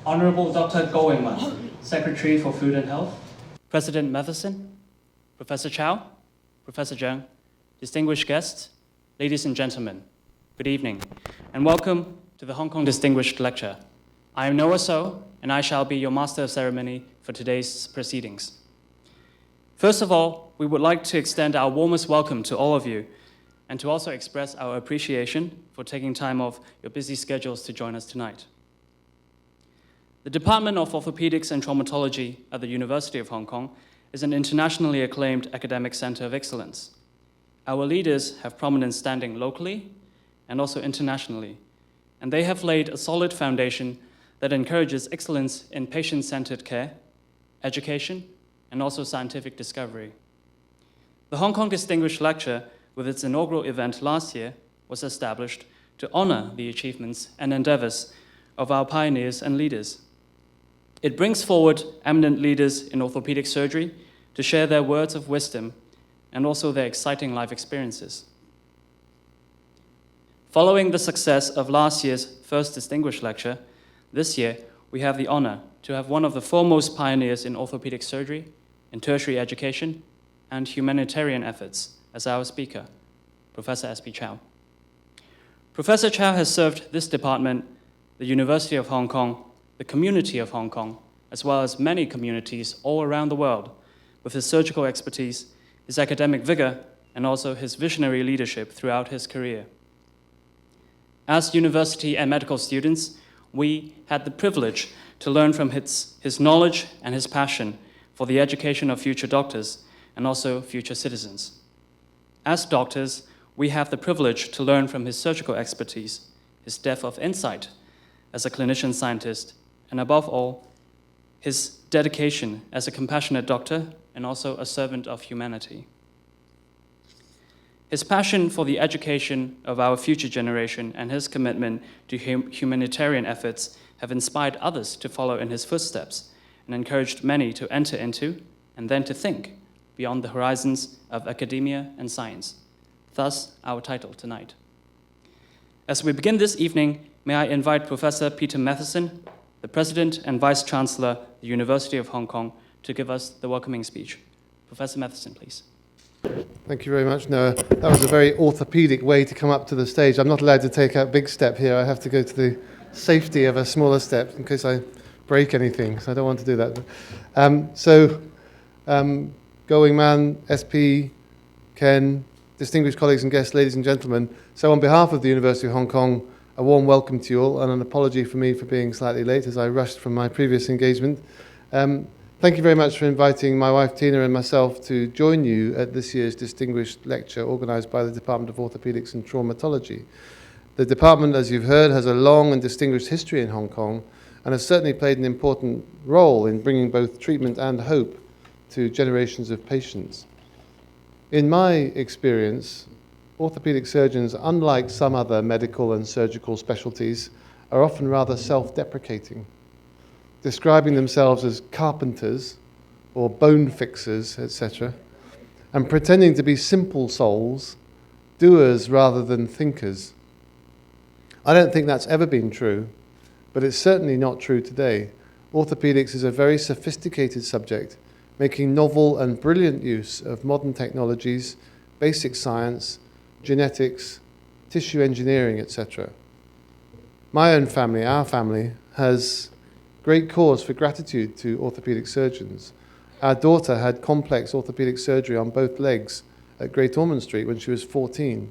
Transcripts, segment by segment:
Honorable Dr. Goingman, Secretary for Food and Health, President Matheson, Professor Chow, Professor Zhang, distinguished guests, ladies and gentlemen, good evening, and welcome to the Hong Kong Distinguished Lecture. I am Noah So, and I shall be your Master of Ceremony for today's proceedings. First of all, we would like to extend our warmest welcome to all of you, and to also express our appreciation for taking time off your busy schedules to join us tonight. The Department of Orthopaedics and Traumatology at the University of Hong Kong is an internationally acclaimed academic center of excellence. Our leaders have prominent standing locally and also internationally, and they have laid a solid foundation that encourages excellence in patient-centered care, education, and also scientific discovery. The Hong Kong Distinguished Lecture, with its inaugural event last year, was established to honor the achievements and endeavors of our pioneers and leaders. It brings forward eminent leaders in orthopedic surgery to share their words of wisdom and also their exciting life experiences. Following the success of last year's first Distinguished Lecture, this year we have the honor to have one of the foremost pioneers in orthopedic surgery, in tertiary education, and humanitarian efforts as our speaker, Professor SP Chow. Professor Chow has served this department, the University of Hong Kong, the community of Hong Kong, as well as many communities all around the world, with his surgical expertise, his academic vigor, and also his visionary leadership throughout his career. As university and medical students, we had the privilege to learn from his knowledge and his passion for the education of future doctors and also future citizens. As doctors, we have the privilege to learn from his surgical expertise, his depth of insight as a clinician scientist, and above all, his dedication as a compassionate doctor and also a servant of humanity. His passion for the education of our future generation and his commitment to humanitarian efforts have inspired others to follow in his footsteps and encouraged many to enter into and then to think beyond the horizons of academia and science. Thus, our title tonight. As we begin this evening, may I invite Professor Peter Matheson, the President and Vice Chancellor of the University of Hong Kong, to give us the welcoming speech. Professor Matheson, please. Thank you very much, Noah. That was a very orthopedic way to come up to the stage. I'm not allowed to take a big step here. I have to go to the safety of a smaller step in case I break anything, so I don't want to do that. Going Man, SP, Ken, distinguished colleagues and guests, ladies and gentlemen. So on behalf of the University of Hong Kong, a warm welcome to you all and an apology for me for being slightly late as I rushed from my previous engagement. Thank you very much for inviting my wife Tina and myself to join you at this year's Distinguished Lecture organised by the Department of Orthopaedics and Traumatology. The department, as you've heard, has a long and distinguished history in Hong Kong and has certainly played an important role in bringing both treatment and hope to generations of patients. In my experience, orthopaedic surgeons, unlike some other medical and surgical specialties, are often rather self-deprecating, describing themselves as carpenters or bone fixers, etc., and pretending to be simple souls, doers rather than thinkers. I don't think that's ever been true, but it's certainly not true today. Orthopaedics is a very sophisticated subject, making novel and brilliant use of modern technologies, basic science, genetics, tissue engineering, etc. My own family, our family, has great cause for gratitude to orthopaedic surgeons. Our daughter had complex orthopaedic surgery on both legs at Great Ormond Street when she was 14,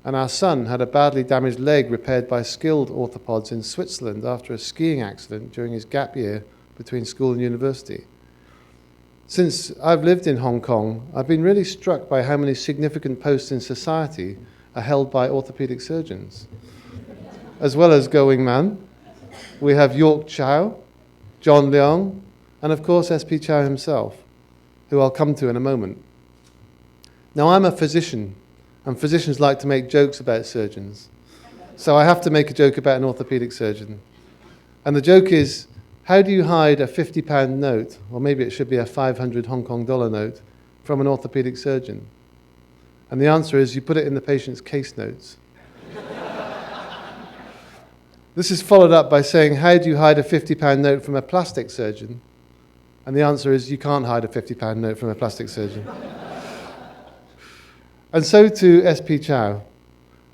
and our son had a badly damaged leg repaired by skilled orthopods in Switzerland after a skiing accident during his gap year between school and university. Since I've lived in Hong Kong, I've been really struck by how many significant posts in society are held by orthopaedic surgeons. As well as Going Man, we have York Chow, John Leong, and of course SP Chow himself, who I'll come to in a moment. Now, I'm a physician, and physicians like to make jokes about surgeons. So I have to make a joke about an orthopaedic surgeon. And the joke is, how do you hide a £50 note, or maybe it should be a 500 Hong Kong dollar note, from an orthopaedic surgeon? And the answer is you put it in the patient's case notes. This is followed up by saying, how do you hide a £50 note from a plastic surgeon? And the answer is, you can't hide a £50 note from a plastic surgeon. And so to SP Chow.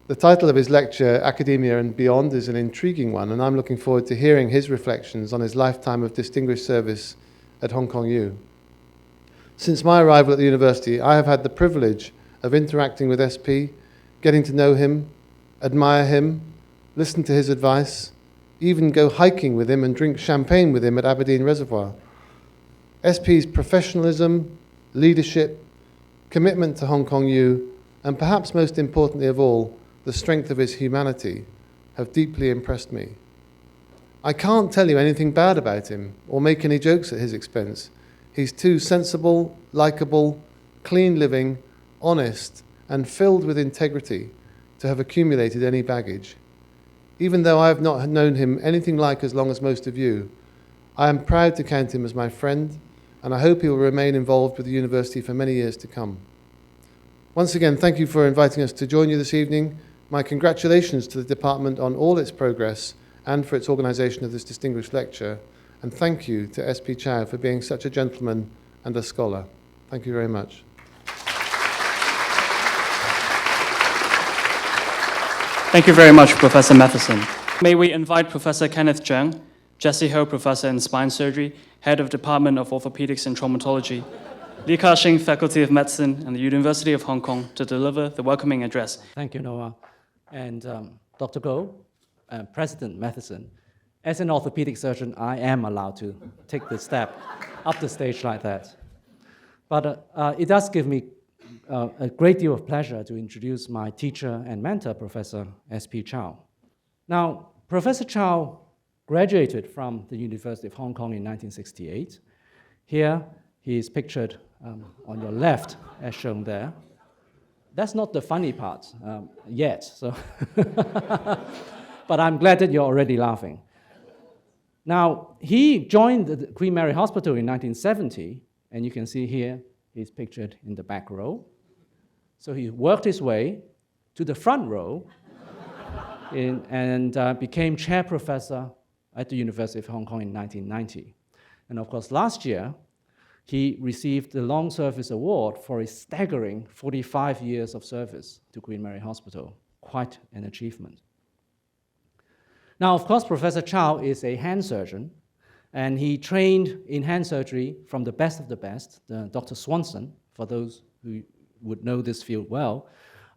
The title of his lecture, Academia and Beyond, is an intriguing one, and I'm looking forward to hearing his reflections on his lifetime of distinguished service at Hong Kong U. Since my arrival at the university, I have had the privilege of interacting with SP, getting to know him, admire him, listen to his advice, even go hiking with him and drink champagne with him at Aberdeen Reservoir. SP's professionalism, leadership, commitment to Hong Kong U, and perhaps most importantly of all, the strength of his humanity have deeply impressed me. I can't tell you anything bad about him or make any jokes at his expense. He's too sensible, likeable, clean living, honest, and filled with integrity to have accumulated any baggage. Even though I have not known him anything like as long as most of you, I am proud to count him as my friend, and I hope he will remain involved with the university for many years to come. Once again, thank you for inviting us to join you this evening. My congratulations to the department on all its progress and for its organisation of this distinguished lecture. And thank you to SP Chow for being such a gentleman and a scholar. Thank you very much. Thank you very much, Professor Matheson. May we invite Professor Kenneth Zheng, Jesse Ho Professor in Spine Surgery, Head of Department of Orthopaedics and Traumatology, Li Ka-shing Faculty of Medicine and the University of Hong Kong to deliver the welcoming address. Thank you, Noah. And Dr. Goh, President Matheson, as an orthopedic surgeon, I am allowed to take the step up the stage like that. But it does give me a great deal of pleasure to introduce my teacher and mentor, Professor SP Chow. Now, Professor Chow graduated from the University of Hong Kong in 1968. Here, he is pictured on your left, as shown there. That's not the funny part yet, so but I'm glad that you're already laughing. Now, he joined the Queen Mary Hospital in 1970, and you can see here, he's pictured in the back row. So he worked his way to the front row and became chair professor at the University of Hong Kong in 1990. And of course, last year, he received the Long Service Award for his staggering 45 years of service to Queen Mary Hospital. Quite an achievement. Now, of course, Professor Chow is a hand surgeon, and he trained in hand surgery from the best of the best, Dr. Swanson, for those who would know this field well,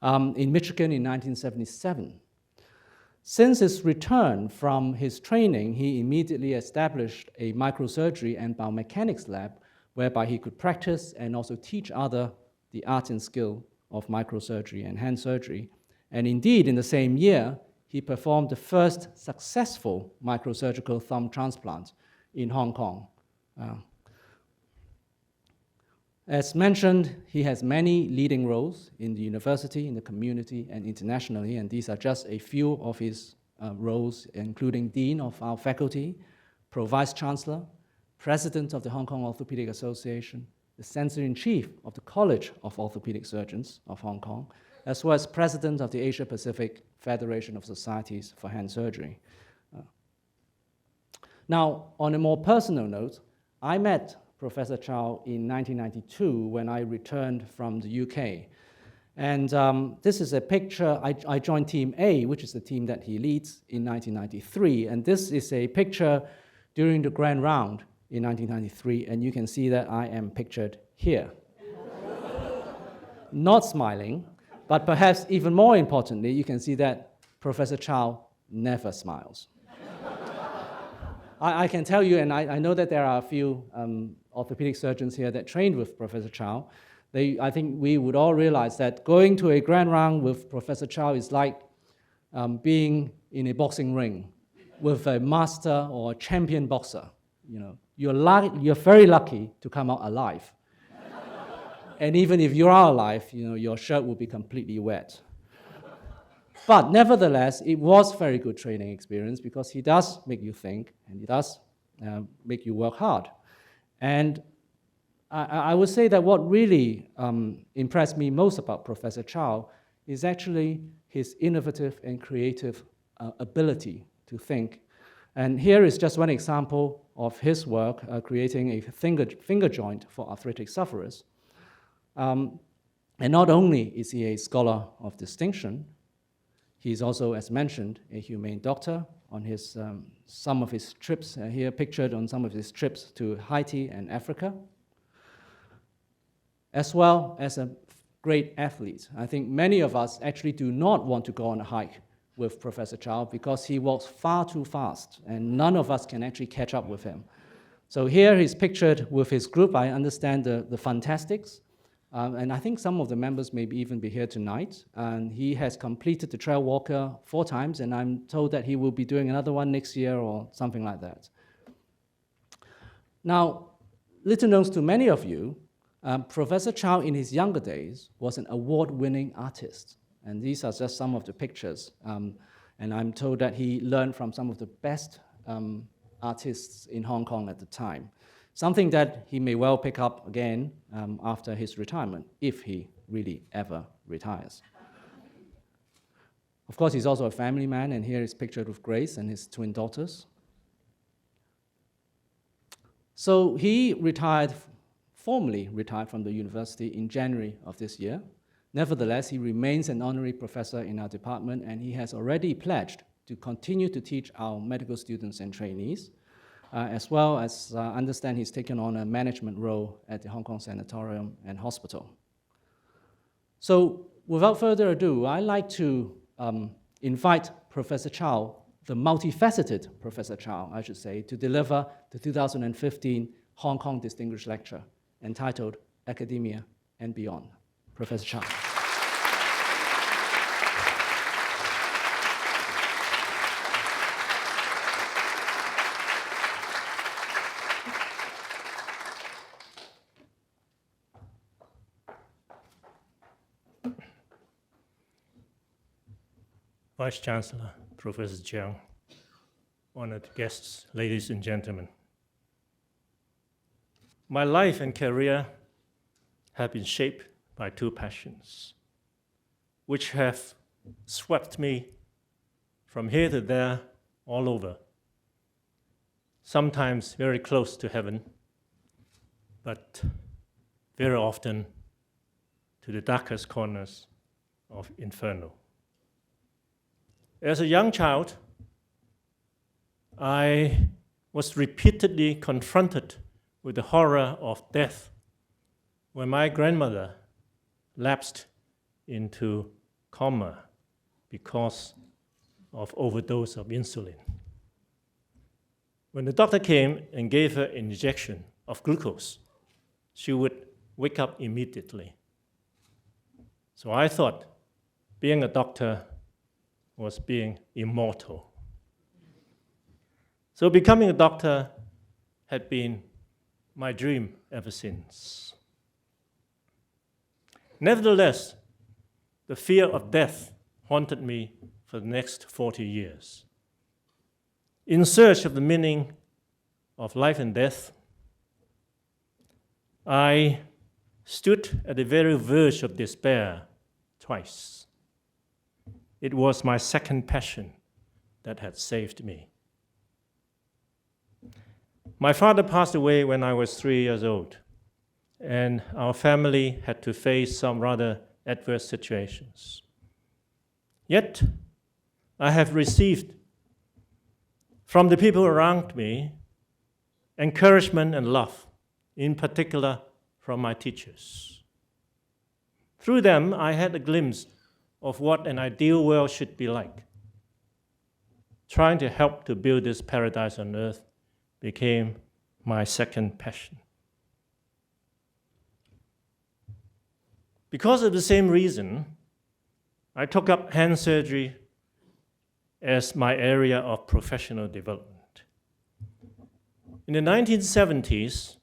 in Michigan in 1977. Since his return from his training, he immediately established a microsurgery and biomechanics lab whereby he could practice and also teach others the art and skill of microsurgery and hand surgery. And indeed, in the same year, he performed the first successful microsurgical thumb transplant in Hong Kong. As mentioned, he has many leading roles in the university, in the community, and internationally, and these are just a few of his roles, including Dean of our faculty, Pro-Vice-Chancellor, President of the Hong Kong Orthopaedic Association, the Censor-in-Chief of the College of Orthopaedic Surgeons of Hong Kong, as well as President of the Asia-Pacific Federation of Societies for Hand Surgery. Now, on a more personal note, I met Professor Chow in 1992 when I returned from the UK. And this is a picture, I joined Team A, which is the team that he leads, in 1993. And this is a picture during the Grand Round in 1993, and you can see that I am pictured here. Not smiling, but perhaps even more importantly, you can see that Professor Chow never smiles. I can tell you, and I know that there are a few orthopedic surgeons here that trained with Professor Chow. I think we would all realize that going to a Grand Round with Professor Chow is like being in a boxing ring with a master or a champion boxer. You know, you're very lucky to come out alive. And even if you are alive, you know, your shirt will be completely wet. But nevertheless, it was very good training experience because he does make you think and he does make you work hard. And I would say that what really impressed me most about Professor Chow is actually his innovative and creative ability to think. And here is just one example of his work creating a finger joint for arthritic sufferers. And not only is he a scholar of distinction, he's also, as mentioned, a humane doctor on his, some of his trips, here pictured on some of his trips to Haiti and Africa, as well as a great athlete. I think many of us actually do not want to go on a hike with Professor Chow because he walks far too fast, and none of us can actually catch up with him. So here he's pictured with his group. I understand the Fantastics, and I think some of the members may even be here tonight. And he has completed the Trail Walker 4 times, and I'm told that he will be doing another one next year or something like that. Now, little known to many of you, Professor Chow in his younger days was an award-winning artist. And these are just some of the pictures. And I'm told that he learned from some of the best artists in Hong Kong at the time. Something that he may well pick up again after his retirement, if he really ever retires. Of course, he's also a family man, and here is pictured with Grace and his twin daughters. So he formally retired from the university in January of this year. Nevertheless, he remains an honorary professor in our department, and he has already pledged to continue to teach our medical students and trainees, as well as understand he's taken on a management role at the Hong Kong Sanatorium and Hospital. So without further ado, I'd like to invite Professor Chow, the multifaceted Professor Chow, I should say, to deliver the 2015 Hong Kong Distinguished Lecture entitled Academia and Beyond. Professor Chow. Vice Chancellor, Professor Jiang, honored guests, ladies and gentlemen. My life and career have been shaped by 2 passions, which have swept me from here to there, all over, sometimes very close to heaven, but very often to the darkest corners of inferno. As a young child, I was repeatedly confronted with the horror of death when my grandmother lapsed into coma because of overdose of insulin. When the doctor came and gave her an injection of glucose, she would wake up immediately. So I thought being a doctor was being immortal. So becoming a doctor had been my dream ever since. Nevertheless, the fear of death haunted me for the next 40 years. In search of the meaning of life and death, I stood at the very verge of despair twice. It was my second passion that had saved me. My father passed away when I was 3 years old, and our family had to face some rather adverse situations. Yet, I have received from the people around me encouragement and love, in particular from my teachers. Through them, I had a glimpse of what an ideal world should be like. Trying to help to build this paradise on earth became my second passion. Because of the same reason, I took up hand surgery as my area of professional development. In the 1970s,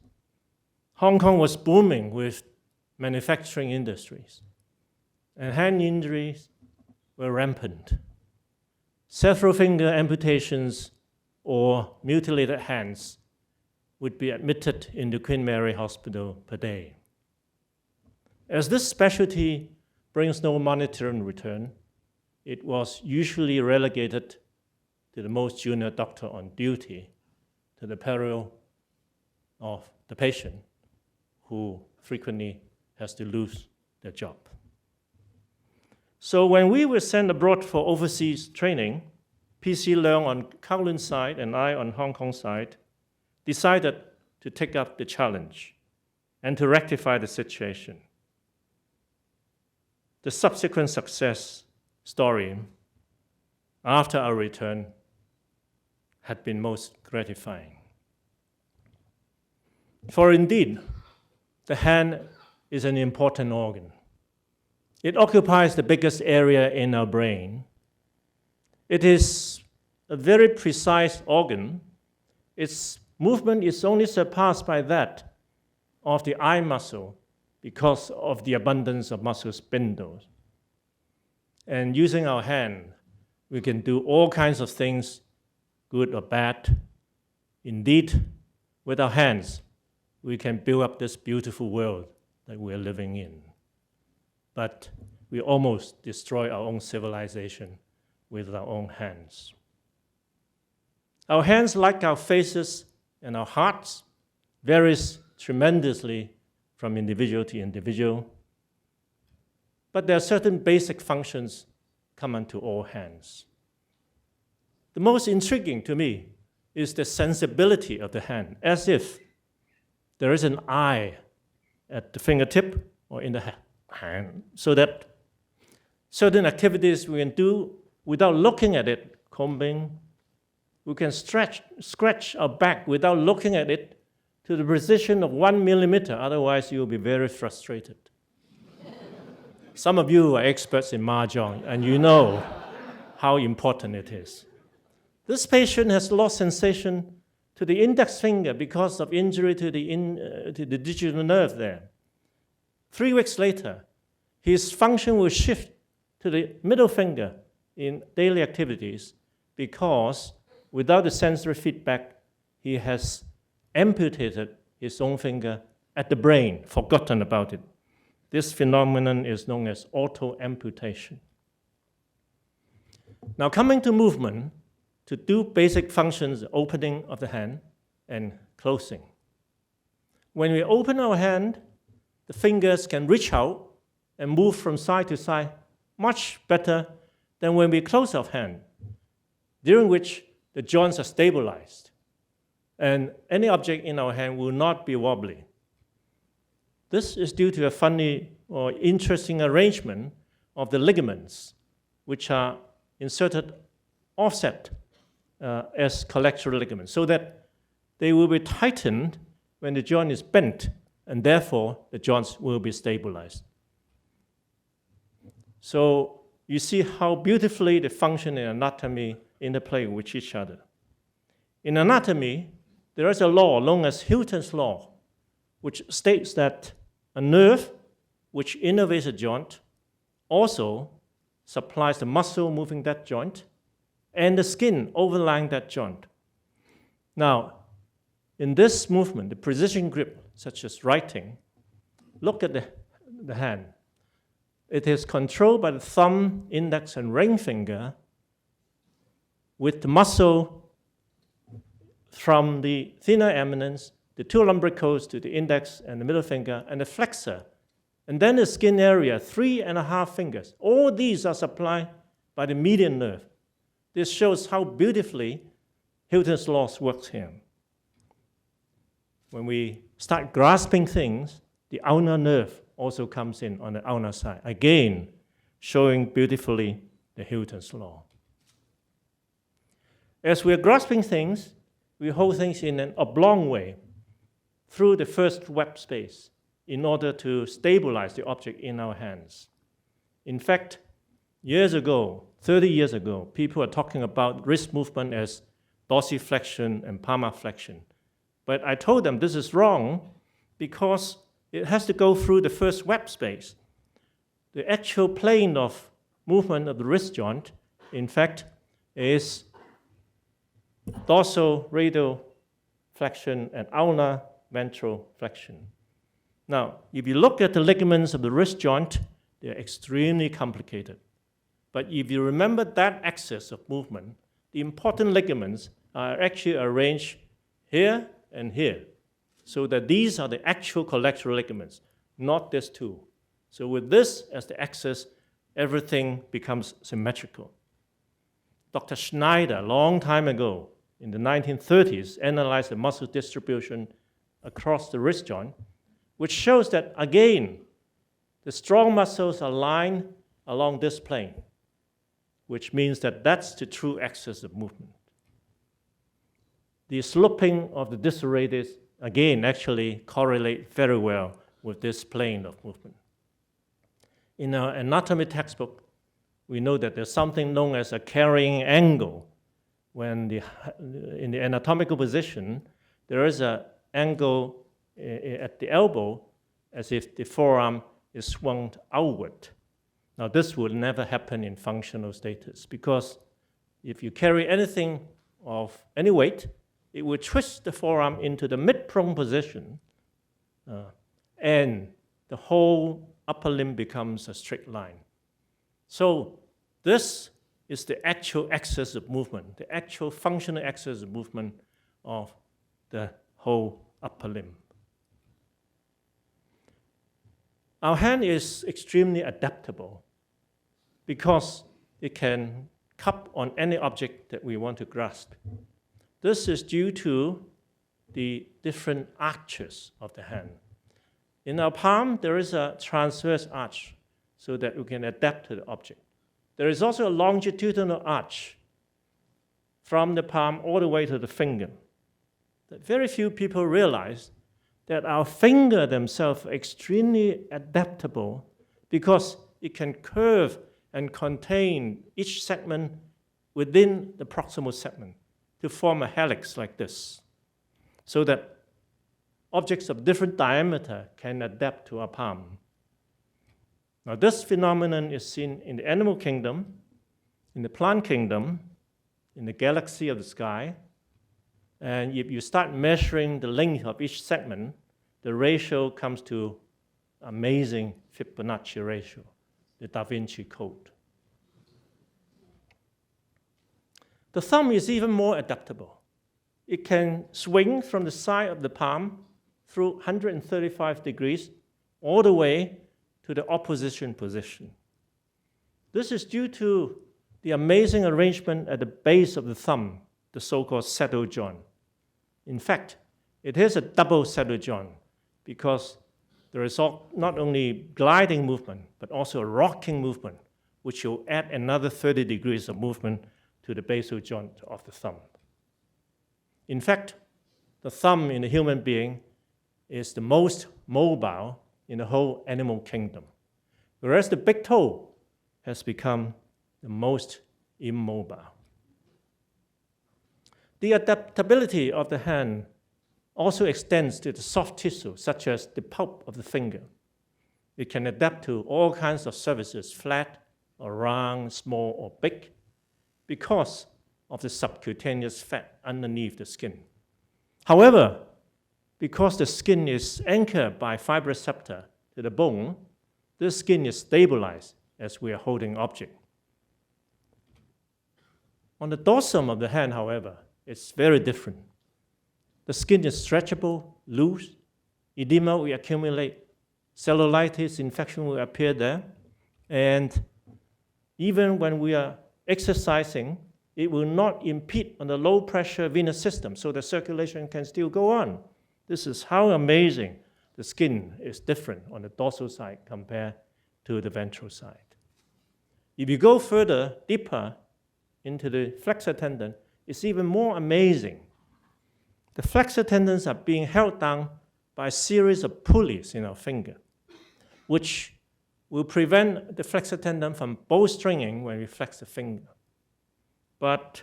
Hong Kong was booming with manufacturing industries, and hand injuries were rampant. Several finger amputations or mutilated hands would be admitted into Queen Mary Hospital per day. As this specialty brings no monetary return, it was usually relegated to the most junior doctor on duty, to the peril of the patient who frequently has to lose their job. So when we were sent abroad for overseas training, PC Leung on Kowloon side and I on Hong Kong side decided to take up the challenge and to rectify the situation. The subsequent success story after our return had been most gratifying. For indeed, the hand is an important organ. It occupies the biggest area in our brain. It is a very precise organ. Its movement is only surpassed by that of the eye muscle because of the abundance of muscle spindles. And using our hand, we can do all kinds of things, good or bad. Indeed, with our hands, we can build up this beautiful world that we're living in. But we almost destroy our own civilization with our own hands. Our hands, like our faces and our hearts, varies tremendously from individual to individual. But there are certain basic functions common to all hands. The most intriguing to me is the sensibility of the hand, as if there is an eye at the fingertip or in the hand, so that certain activities we can do without looking at it, combing, we can scratch our back without looking at it to the precision of 1 millimeter, otherwise you'll be very frustrated. Some of you are experts in mahjong, and you know how important it is. This patient has lost sensation to the index finger because of injury to the digital nerve there. 3 weeks later, his function will shift to the middle finger in daily activities because without the sensory feedback, he has amputated his own finger at the brain, forgotten about it. This phenomenon is known as autoamputation. Now, coming to movement, to do basic functions, opening of the hand and closing. When we open our hand, the fingers can reach out and move from side to side much better than when we close our hand, during which the joints are stabilized and any object in our hand will not be wobbly. This is due to a funny or interesting arrangement of the ligaments, which are inserted offset as collateral ligaments, so that they will be tightened when the joint is bent, and therefore the joints will be stabilized. So you see how beautifully the function and anatomy interplay with each other. In anatomy, there is a law known as Hilton's law, which states that a nerve which innervates a joint also supplies the muscle moving that joint and the skin overlying that joint. Now, in this movement, the precision grip, such as writing, look at the hand. It is controlled by the thumb, index, and ring finger with the muscle from the thinner eminence, the 2 lumbricals to the index and the middle finger, and the flexor, and then the skin area, 3.5 fingers. All these are supplied by the median nerve. This shows how beautifully Hilton's law works here. When we start grasping things, the ulnar nerve also comes in on the ulnar side, again showing beautifully the Hilton's law. As we are grasping things, we hold things in an oblong way through the first web space in order to stabilize the object in our hands. In fact, years ago, 30 years ago, people were talking about wrist movement as dorsiflexion and palmar flexion. But I told them this is wrong because it has to go through the first web space. The actual plane of movement of the wrist joint, in fact, is dorsal-radial flexion and ulnar ventral flexion. Now, if you look at the ligaments of the wrist joint, they're extremely complicated. But if you remember that axis of movement, the important ligaments are actually arranged here and here, so that these are the actual collateral ligaments, not this two. So with this as the axis, everything becomes symmetrical. Dr. Schneider, a long time ago, in the 1930s, analyzed the muscle distribution across the wrist joint, which shows that, again, the strong muscles are lined along this plane, which means that that's the true axis of movement. The sloping of the distal again, actually correlate very well with this plane of movement. In our anatomy textbook, we know that there's something known as a carrying angle. When in the anatomical position, there is an angle at the elbow as if the forearm is swung outward. Now, this would never happen in functional status, because if you carry anything of any weight, it would twist the forearm into the mid-prone position, and the whole upper limb becomes a straight line. So this is the actual axis of movement, the actual functional axis of movement of the whole upper limb. Our hand is extremely adaptable because it can cup on any object that we want to grasp. This is due to the different arches of the hand. In our palm, there is a transverse arch so that we can adapt to the object. There is also a longitudinal arch from the palm all the way to the finger. That very few people realize that our finger themselves are extremely adaptable because it can curve and contain each segment within the proximal segment to form a helix like this, so that objects of different diameter can adapt to our palm. Now, this phenomenon is seen in the animal kingdom, in the plant kingdom, in the galaxy of the sky, and if you start measuring the length of each segment, the ratio comes to amazing Fibonacci ratio, the Da Vinci Code. The thumb is even more adaptable. It can swing from the side of the palm through 135 degrees all the way to the opposition position. This is due to the amazing arrangement at the base of the thumb, the so-called saddle joint. In fact, it is a double saddle joint because there is not only gliding movement, but also a rocking movement, which will add another 30 degrees of movement to the basal joint of the thumb. In fact, the thumb in the human being is the most mobile in the whole animal kingdom, whereas the big toe has become the most immobile. The adaptability of the hand also extends to the soft tissue, such as the pulp of the finger. It can adapt to all kinds of surfaces, flat or round, small or big, because of the subcutaneous fat underneath the skin. However, because the skin is anchored by fibroreceptor to the bone, this skin is stabilized as we are holding object. On the dorsum of the hand, however, it's very different. The skin is stretchable, loose, edema will accumulate, cellulitis infection will appear there, and even when we are exercising, it will not impede on the low pressure venous system, so the circulation can still go on. This is how amazing the skin is different on the dorsal side compared to the ventral side. If you go further, deeper into the flexor tendon, it's even more amazing. The flexor tendons are being held down by a series of pulleys in our finger, which will prevent the flexor tendon from bowstringing when we flex the finger. But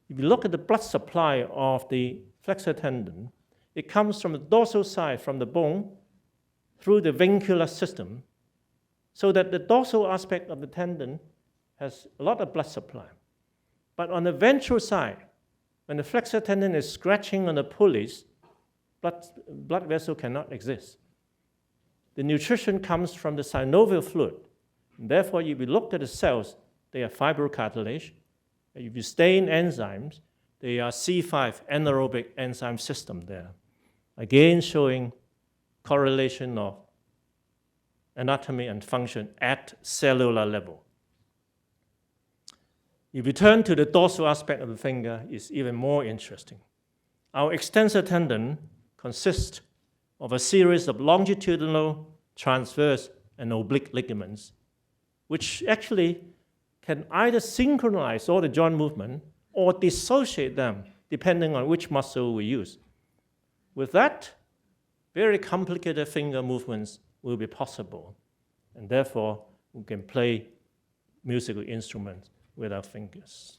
if you look at the blood supply of the flexor tendon, it comes from the dorsal side, from the bone, through the vincular system, so that the dorsal aspect of the tendon has a lot of blood supply. But on the ventral side, when the flexor tendon is scratching on the pulleys, blood vessel cannot exist. The nutrition comes from the synovial fluid. And therefore, if you look at the cells, they are fibrocartilage, If you stain enzymes, they are C5 anaerobic enzyme system there. Again, showing correlation of anatomy and function at cellular level. If you turn to the dorsal aspect of the finger, it's even more interesting. Our extensor tendon consists of a series of longitudinal, transverse, and oblique ligaments, which actually can either synchronize all the joint movement or dissociate them, depending on which muscle we use. With that, very complicated finger movements will be possible, and therefore we can play musical instruments with our fingers.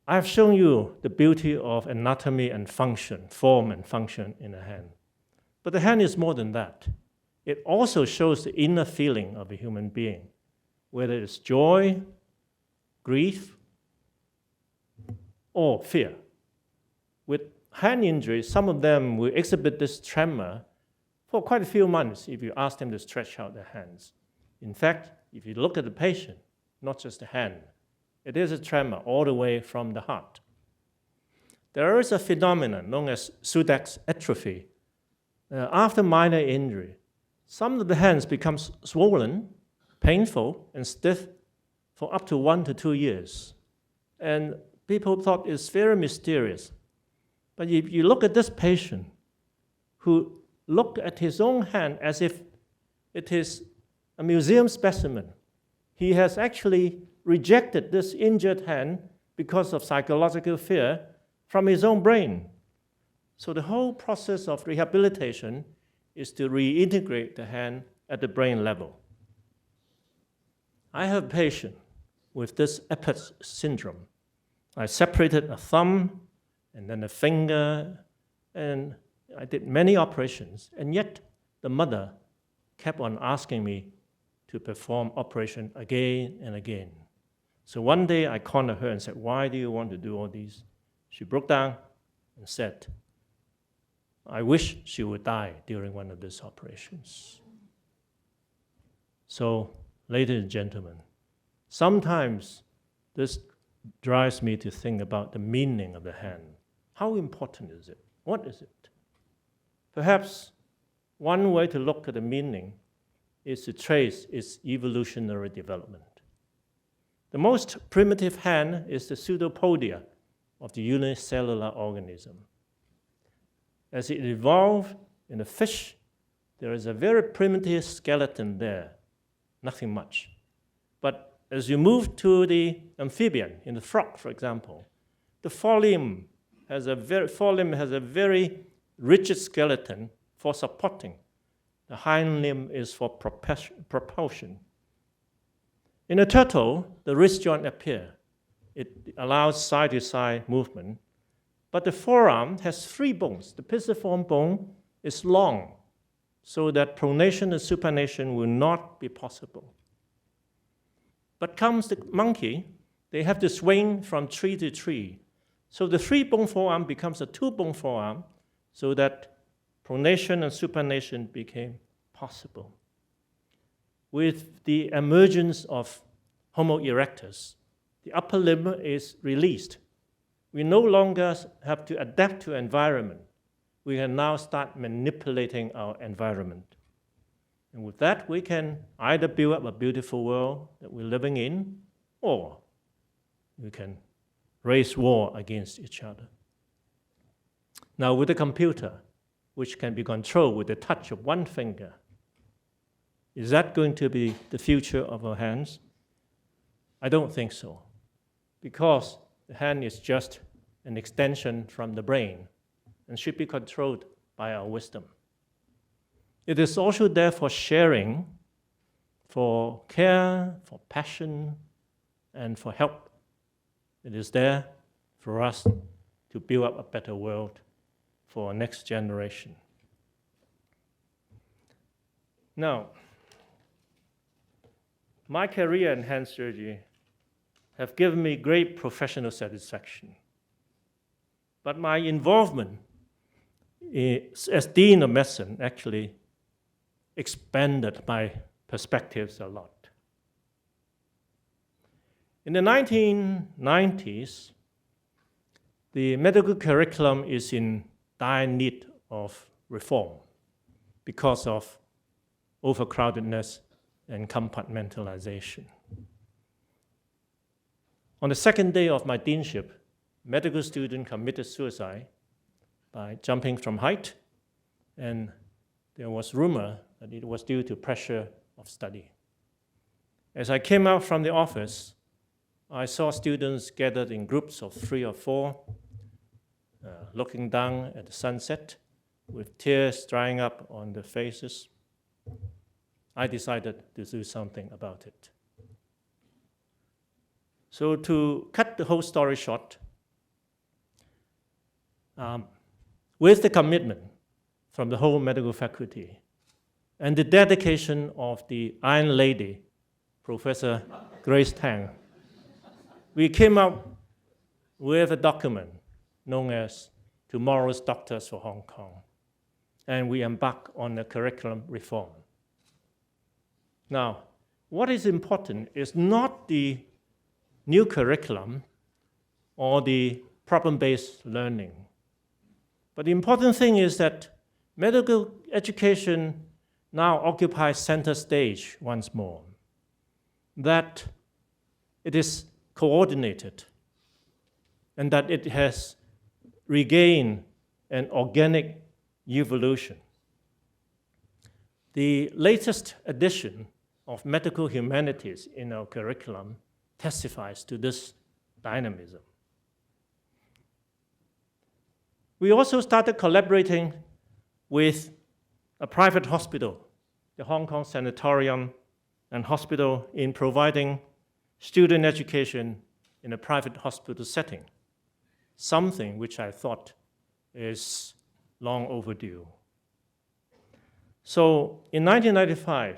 I have shown you the beauty of anatomy and function, form and function in a hand. But the hand is more than that. It also shows the inner feeling of a human being, whether it's joy, grief, or fear. With hand injuries, some of them will exhibit this tremor for quite a few months if you ask them to stretch out their hands. In fact, if you look at the patient, not just the hand, it is a tremor all the way from the heart. There is a phenomenon known as Sudeck's atrophy. After minor injury, some of the hands become swollen, painful, and stiff for up to 1 to 2 years. And people thought it's very mysterious. But if you look at this patient who looked at his own hand as if it is a museum specimen, he has actually rejected this injured hand because of psychological fear from his own brain. So the whole process of rehabilitation is to reintegrate the hand at the brain level. I have a patient with this Emeritus syndrome. I separated a thumb and then a finger, and I did many operations, and yet the mother kept on asking me to perform operation again and again. So one day I cornered her and said, "Why do you want to do all these?" She broke down and said, "I wish she would die during one of these operations." So, ladies and gentlemen, sometimes this drives me to think about the meaning of the hand. How important is it? What is it? Perhaps one way to look at the meaning is to trace its evolutionary development. The most primitive hand is the pseudopodia of the unicellular organism. As it evolved in a fish, there is a very primitive skeleton there, nothing much. But as you move to the amphibian, in the frog, for example, the forelimb has a very rigid skeleton for supporting. The hind limb is for propulsion. In a turtle, the wrist joint appears. It allows side-to-side movement. But the forearm has 3 bones. The pisiform bone is long, so that pronation and supination will not be possible. But comes the monkey, they have to swing from tree to tree. So the 3-bone forearm becomes a 2-bone forearm, so that pronation and supination became possible. With the emergence of Homo erectus, the upper limb is released. We no longer have to adapt to environment. We can now start manipulating our environment. And with that, we can either build up a beautiful world that we're living in, or we can raise war against each other. Now, with a computer, which can be controlled with the touch of one finger, is that going to be the future of our hands? I don't think so, because the hand is just an extension from the brain and should be controlled by our wisdom. It is also there for sharing, for care, for passion, and for help. It is there for us to build up a better world for our next generation. Now, my career in hand surgery have given me great professional satisfaction. But my involvement as Dean of Medicine actually expanded my perspectives a lot. In the 1990s, the medical curriculum is in dire need of reform because of overcrowdedness and compartmentalization. On the second day of my deanship, a medical student committed suicide by jumping from height, and there was rumor that it was due to pressure of study. As I came out from the office, I saw students gathered in groups of 3 or 4, looking down at the sunset with tears drying up on their faces. I decided to do something about it. So to cut the whole story short, with the commitment from the whole medical faculty and the dedication of the Iron Lady, Professor Grace Tang, we came up with a document known as Tomorrow's Doctors for Hong Kong, and we embarked on a curriculum reform. Now, what is important is not the new curriculum or the problem-based learning, but the important thing is that medical education now occupies center stage once more, that it is coordinated, and that it has regained an organic evolution. The latest edition of medical humanities in our curriculum testifies to this dynamism. We also started collaborating with a private hospital, the Hong Kong Sanatorium and Hospital, in providing student education in a private hospital setting, something which I thought is long overdue. So in 1995,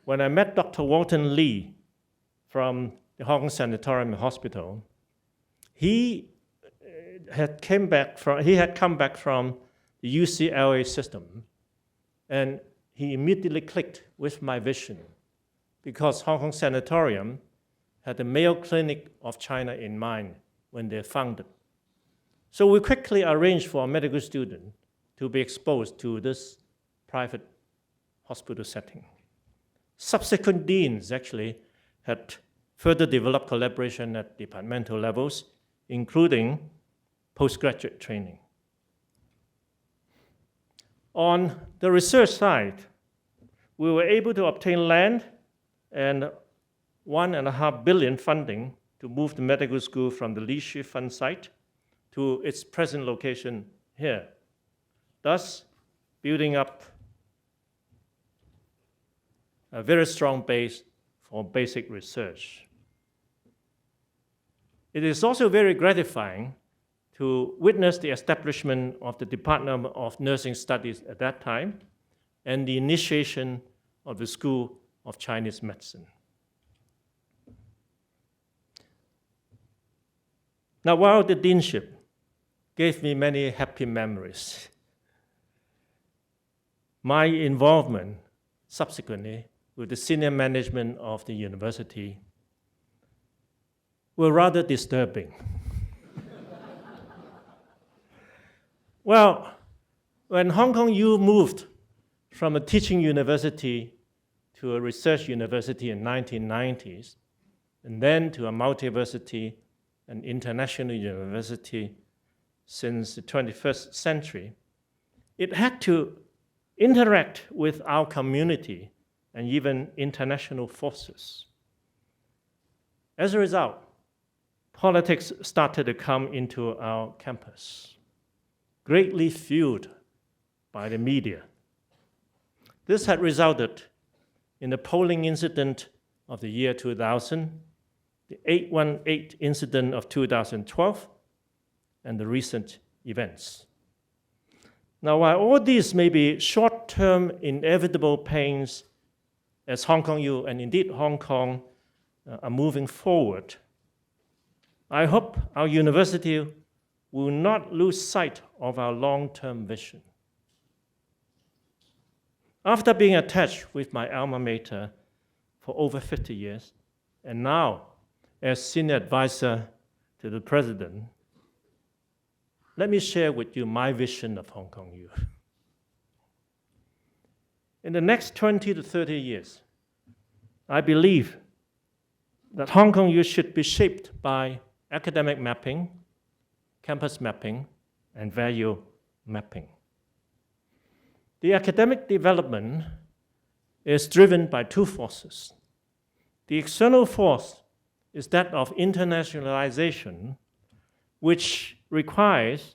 when I met Dr. Walton Lee from the Hong Kong Sanatorium and Hospital, he had come back from the UCLA system, and he immediately clicked with my vision, because Hong Kong Sanatorium had the Mayo Clinic of China in mind when they founded. So we quickly arranged for a medical student to be exposed to this private hospital setting. Subsequent deans actually had further developed collaboration at departmental levels, including postgraduate training. On the research side, we were able to obtain land and $1.5 billion funding to move the medical school from the Li Shi Fund site to its present location here, thus building up a very strong base for basic research. It is also very gratifying to witness the establishment of the Department of Nursing Studies at that time and the initiation of the School of Chinese Medicine. Now, while the deanship gave me many happy memories, my involvement subsequently with the senior management of the university were rather disturbing. Well, when Hong Kong U moved from a teaching university to a research university in the 1990s, and then to a multi-university and international university since the 21st century, it had to interact with our community and even international forces. As a result, politics started to come into our campus, greatly fueled by the media. This had resulted in the polling incident of the year 2000, the 818 incident of 2012, and the recent events. Now, while all these may be short-term inevitable pains as Hong Kong U and indeed Hong Kong are moving forward, I hope our university will not lose sight of our long-term vision. After being attached with my alma mater for over 50 years, and now as senior advisor to the president, let me share with you my vision of Hong Kong U. In the next 20 to 30 years, I believe that Hong Kong U should be shaped by academic mapping, campus mapping, and value mapping. The academic development is driven by two forces. The external force is that of internationalization, which requires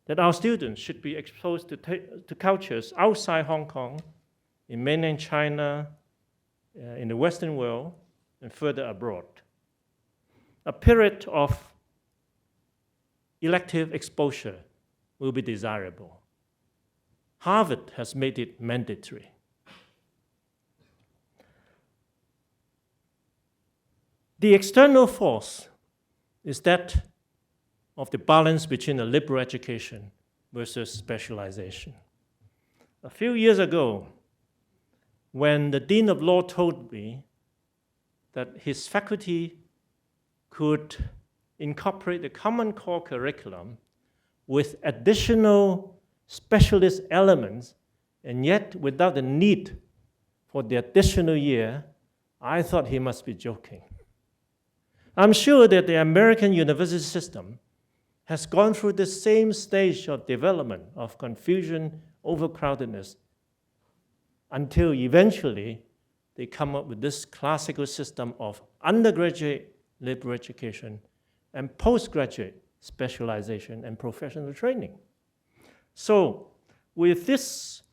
that our students should be exposed to cultures outside Hong Kong, in mainland China, in the Western world, and further abroad. A period of elective exposure will be desirable. Harvard has made it mandatory. The external force is that of the balance between a liberal education versus specialization. A few years ago, when the Dean of Law told me that his faculty could incorporate the Common Core curriculum with additional specialist elements, and yet without the need for the additional year, I thought he must be joking. I'm sure that the American university system has gone through the same stage of development of confusion, overcrowdedness, until eventually they come up with this classical system of undergraduate liberal education and postgraduate specialization and professional training. So with this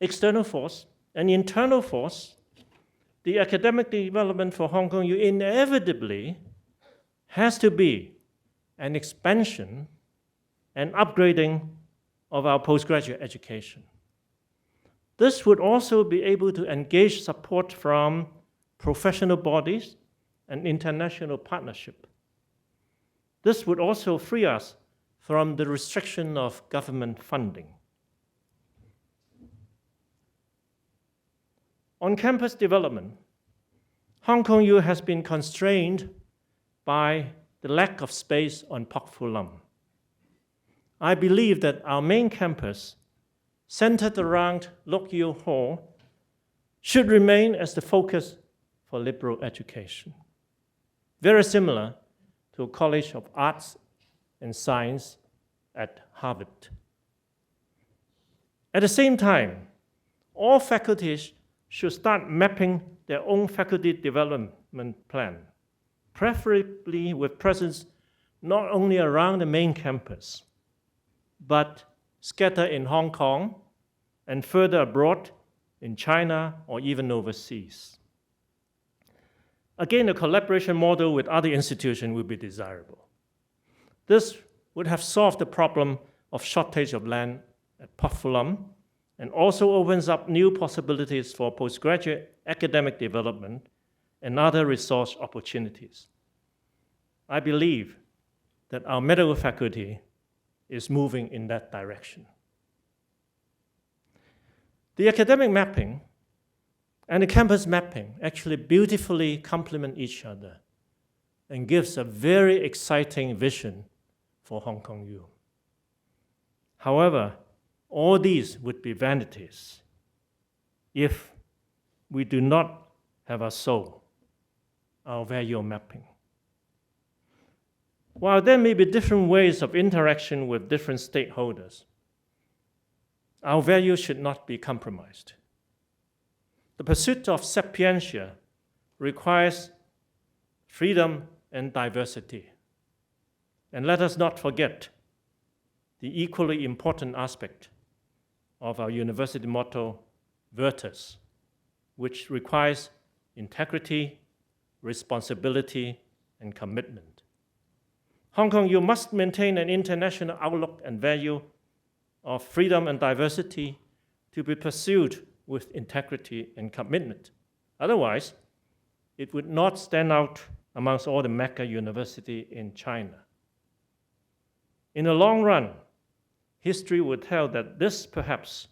external force and internal force, the academic development for Hong Kong U inevitably has to be an expansion and upgrading of our postgraduate education. This would also be able to engage support from professional bodies and international partnership. This would also free us from the restriction of government funding. On campus development, Hong Kong U has been constrained by the lack of space on Pak Fu Lam. I believe that our main campus, centered around Lok Yew Hall, should remain as the focus for liberal education. Very similar to a College of Arts and Science at Harvard. At the same time, all faculties should start mapping their own faculty development plan, preferably with presence not only around the main campus, but scattered in Hong Kong and further abroad in China or even overseas. Again, a collaboration model with other institutions would be desirable. This would have solved the problem of shortage of land at Pak Fu Lam and also opens up new possibilities for postgraduate academic development and other resource opportunities. I believe that our medical faculty is moving in that direction. The academic mapping and the campus mapping actually beautifully complement each other and gives a very exciting vision for Hong Kong U. However, all these would be vanities if we do not have our soul, our value mapping. While there may be different ways of interaction with different stakeholders, our values should not be compromised. The pursuit of sapientia requires freedom and diversity. And let us not forget the equally important aspect of our university motto, Virtus, which requires integrity, responsibility, and commitment. Hong Kong U must maintain an international outlook and value of freedom and diversity to be pursued with integrity and commitment. Otherwise, it would not stand out amongst all the mega universities in China. In the long run, history will tell that this perhaps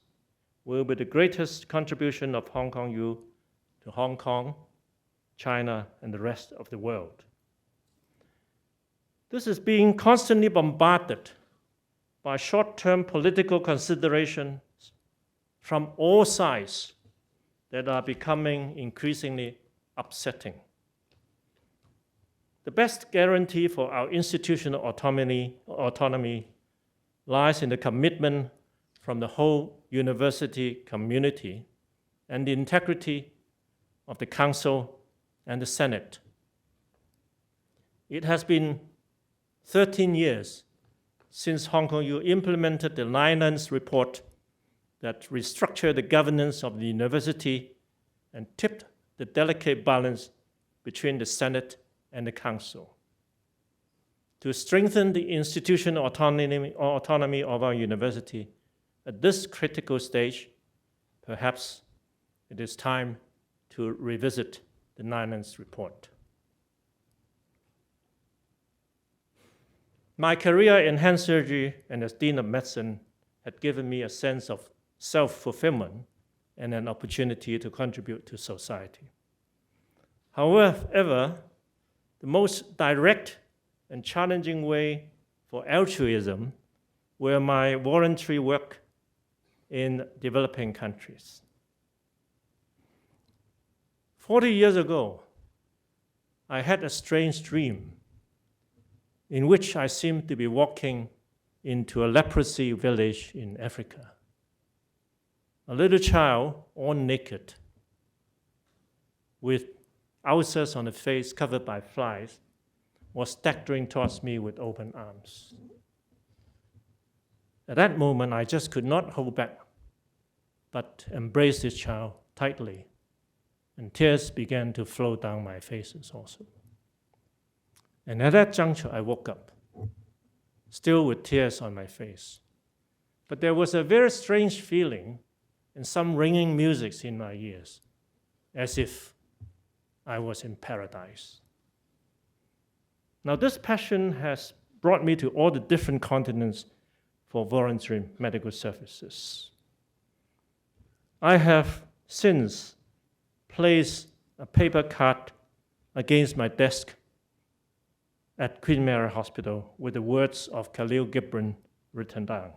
will be the greatest contribution of Hong Kong U to Hong Kong, China, and the rest of the world. This is being constantly bombarded by short-term political considerations from all sides that are becoming increasingly upsetting. The best guarantee for our institutional autonomy lies in the commitment from the whole university community and the integrity of the Council and the Senate. It has been 13 years since Hong Kong U implemented the Nine-Nines Report that restructured the governance of the university and tipped the delicate balance between the Senate and the Council. To strengthen the institutional autonomy of our university at this critical stage, perhaps it is time to revisit the Nine-Nines Report. My career in hand surgery and as Dean of Medicine had given me a sense of self-fulfillment and an opportunity to contribute to society. However, the most direct and challenging way for altruism were my voluntary work in developing countries. 40 years ago, I had a strange dream in which I seemed to be walking into a leprosy village in Africa. A little child, all naked, with ulcers on the face covered by flies, was staggering towards me with open arms. At that moment, I just could not hold back, but embraced this child tightly, and tears began to flow down my faces also. And at that juncture, I woke up, still with tears on my face. But there was a very strange feeling and some ringing music in my ears, as if I was in paradise. Now, this passion has brought me to all the different continents for voluntary medical services. I have since placed a paper card against my desk at Queen Mary Hospital with the words of Khalil Gibran written down.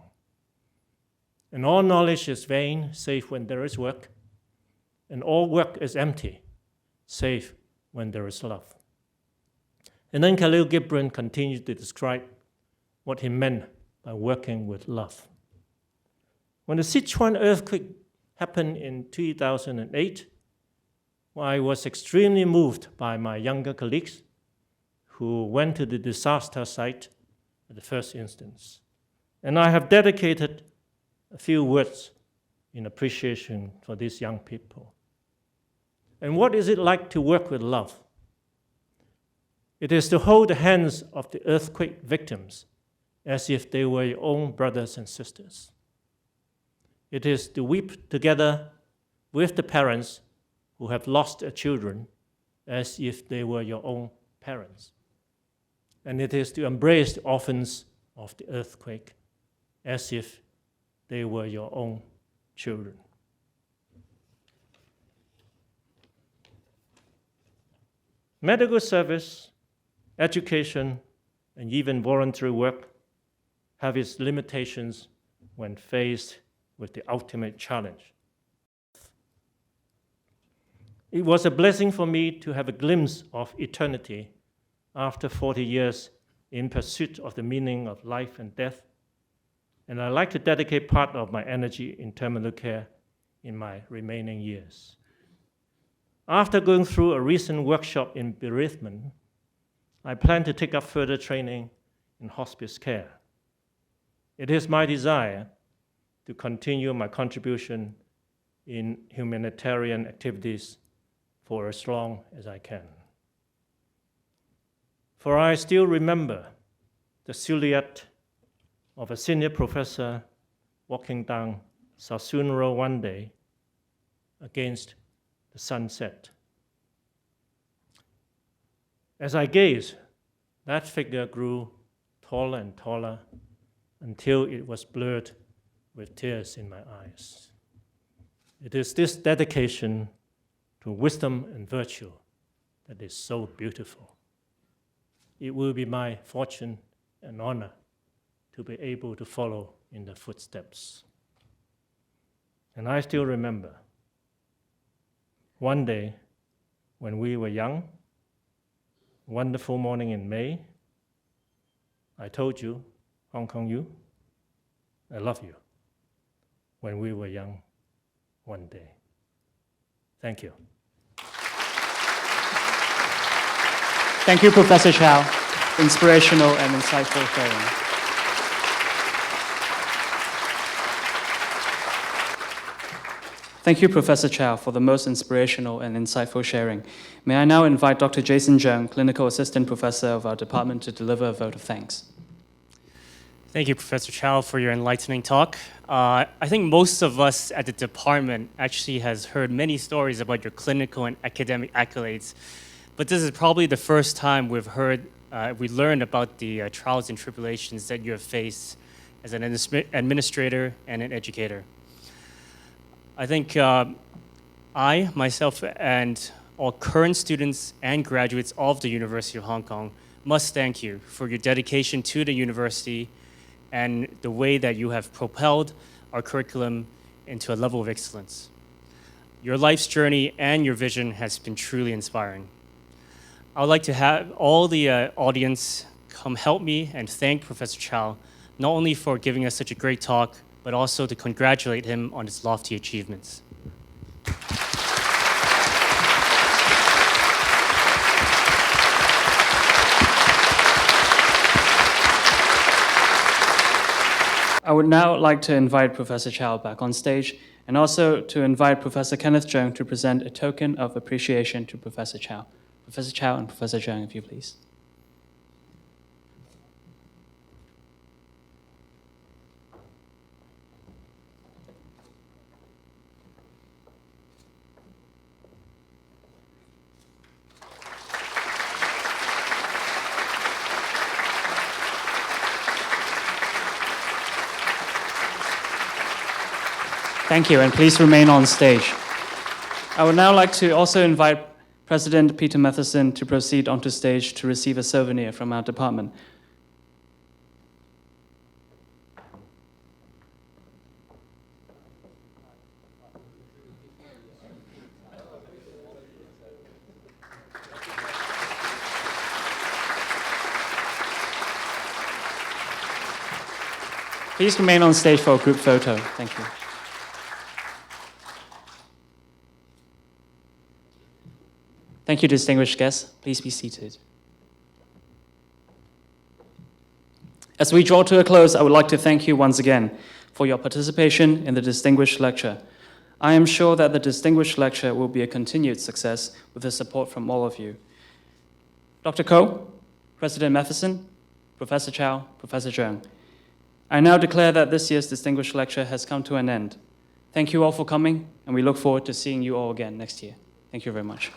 And all knowledge is vain, save when there is work, and all work is empty, save when there is love. And then Khalil Gibran continued to describe what he meant by working with love. When the Sichuan earthquake happened in 2008, I was extremely moved by my younger colleagues who went to the disaster site at the first instance. And I have dedicated a few words in appreciation for these young people. And what is it like to work with love? It is to hold the hands of the earthquake victims as if they were your own brothers and sisters. It is to weep together with the parents who have lost their children as if they were your own parents. And it is to embrace the orphans of the earthquake as if they were your own children. Medical service, education, and even voluntary work have its limitations when faced with the ultimate challenge. It was a blessing for me to have a glimpse of eternity after 40 years in pursuit of the meaning of life and death, and I'd like to dedicate part of my energy in terminal care in my remaining years. After going through a recent workshop in bereavement, I plan to take up further training in hospice care. It is my desire to continue my contribution in humanitarian activities for as long as I can. For I still remember the silhouette of a senior professor walking down Sassoon Road one day against the sunset. As I gazed, that figure grew taller and taller until it was blurred with tears in my eyes. It is this dedication to wisdom and virtue that is so beautiful. It will be my fortune and honor to be able to follow in the footsteps. And I still remember one day when we were young, wonderful morning in May, I told you, Hong Kong you, I love you, when we were young one day. Thank you. Thank you, Professor Chow. Inspirational and insightful sharing. Thank you, Professor Chow, for the most inspirational and insightful sharing. May I now invite Dr. Jason Zheng, Clinical Assistant Professor of our department, to deliver a vote of thanks. Thank you, Professor Chow, for your enlightening talk. I think most of us at the department actually has heard many stories about your clinical and academic accolades, but this is probably the first time we learned about the trials and tribulations that you have faced as an administrator and an educator. I think I, myself, and all current students and graduates of the University of Hong Kong must thank you for your dedication to the university and the way that you have propelled our curriculum into a level of excellence. Your life's journey and your vision has been truly inspiring. I would like to have all the audience come help me and thank Professor Chow, not only for giving us such a great talk, but also to congratulate him on his lofty achievements. I would now like to invite Professor Chow back on stage, and also to invite Professor Kenneth Zheng to present a token of appreciation to Professor Chow. Professor Chow and Professor Zheng, if you please. Thank you, and please remain on stage. I would now like to also invite President Peter Matheson to proceed onto stage to receive a souvenir from our department. Please remain on stage for a group photo. Thank you. Thank you, distinguished guests. Please be seated. As we draw to a close, I would like to thank you once again for your participation in the distinguished lecture. I am sure that the distinguished lecture will be a continued success with the support from all of you. Dr. Koh, President Matheson, Professor Chow, Professor Zheng, I now declare that this year's distinguished lecture has come to an end. Thank you all for coming, and we look forward to seeing you all again next year. Thank you very much.